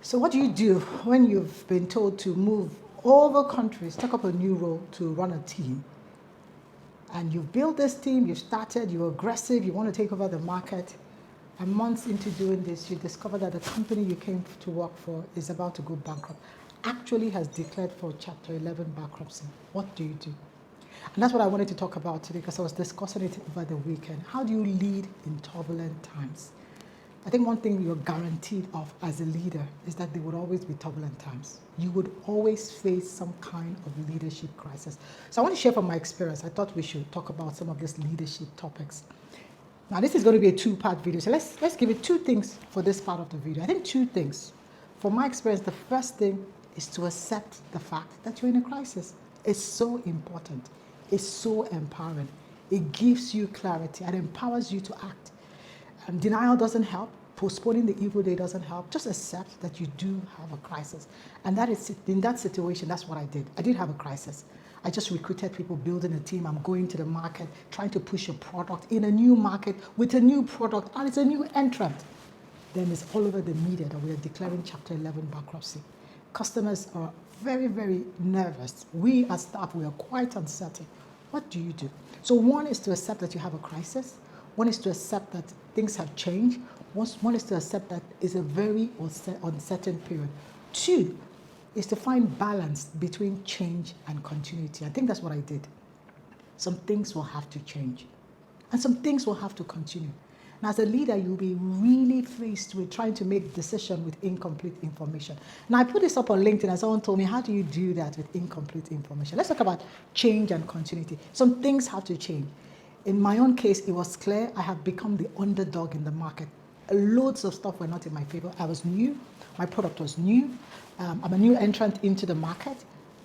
So what do you do when you've been told to move over countries, take up a new role to run a team? And you've built this team, you've started, you're aggressive, you want to take over the market. And months into doing this, you discover that the company you came to work for is about to go bankrupt, actually has declared for Chapter 11 bankruptcy. What do you do? And that's what I wanted to talk about today because I was discussing it over the weekend. How do you lead in turbulent times? I think one thing you're guaranteed of as a leader is that there would always be turbulent times. You would always face some kind of leadership crisis. So I want to share from my experience. I thought we should talk about some of these leadership topics. Now this is going to be a two-part video. So let's give it two things for this part of the video. I think two things. From my experience, the first thing is to accept the fact that you're in a crisis. It's so important. It's so empowering. It gives you clarity and empowers you to act. Denial doesn't help. Postponing the evil day doesn't help. Just accept that you do have a crisis. And that is, in that situation, that's what I did. I did have a crisis. I just recruited people, building a team. I'm going to the market, trying to push a product in a new market with a new product, and it's a new entrant. Then it's all over the media that we are declaring Chapter 11 bankruptcy. Customers are very, very nervous. We as staff, we are quite uncertain. What do you do? So one is to accept that you have a crisis. One is to accept that things have changed. One is to accept that it's a very uncertain period. Two is to find balance between change and continuity. I think that's what I did. Some things will have to change, and some things will have to continue. Now, as a leader, you'll be really faced with trying to make decisions with incomplete information. Now, I put this up on LinkedIn, and someone told me, how do you do that with incomplete information? Let's talk about change and continuity. Some things have to change. In my own case, it was clear I have become the underdog in the market. Loads of stuff were not in my favor. I was new. My product was new. I'm a new entrant into the market.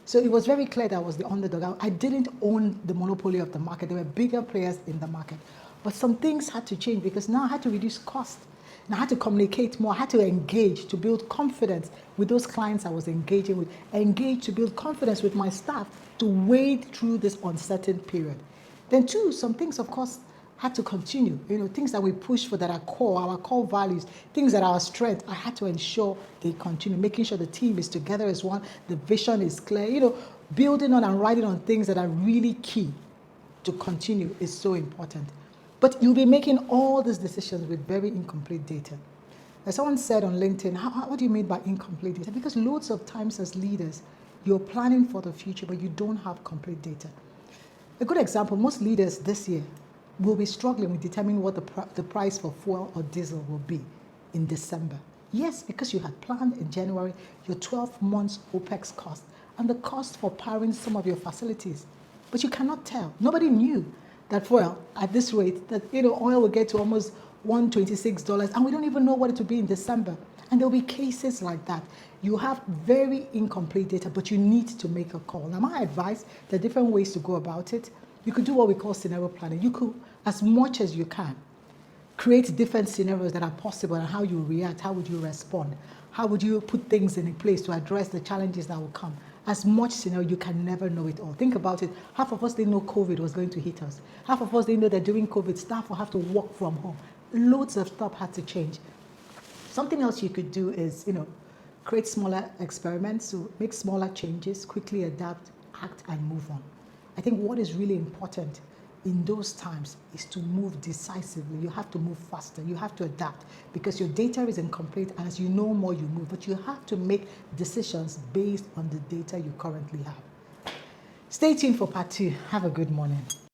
So it was very clear that I was the underdog. I didn't own the monopoly of the market. There were bigger players in the market. But some things had to change because now I had to reduce cost. And I had to communicate more. I had to engage to build confidence with those clients I was engaging with. Engage to build confidence with my staff to wade through this uncertain period. Then two, some things, of course, had to continue. Things that we push for that are core, our core values, things that are our strength. I had to ensure they continue, making sure the team is together as one, the vision is clear. Building on and writing on things that are really key to continue is so important. But you'll be making all these decisions with very incomplete data. As someone said on LinkedIn, what do you mean by incomplete data? Because loads of times as leaders, you're planning for the future, but you don't have complete data. A good example, most leaders this year will be struggling with determining what the price for fuel or diesel will be in December. Yes, because you had planned in January your 12 months OPEX cost and the cost for powering some of your facilities. But you cannot tell. Nobody knew that fuel at this rate, that oil will get to almost $126, and we don't even know what it will be in December. And there'll be cases like that. You have very incomplete data, but you need to make a call. Now, my advice, there are different ways to go about it. You could do what we call scenario planning. You could, as much as you can, create different scenarios that are possible and how you react, how would you respond, how would you put things in place to address the challenges that will come. As much scenario, you can never know it all. Think about it. Half of us didn't know COVID was going to hit us. Half of us didn't know that during COVID, staff will have to work from home. Loads of stuff had to change. Something else you could do is, create smaller experiments, so make smaller changes, quickly adapt, act, and move on. I think what is really important in those times is to move decisively. You have to move faster. You have to adapt because your data is incomplete, and as you know more, you move. But you have to make decisions based on the data you currently have. Stay tuned for part 2. Have a good morning.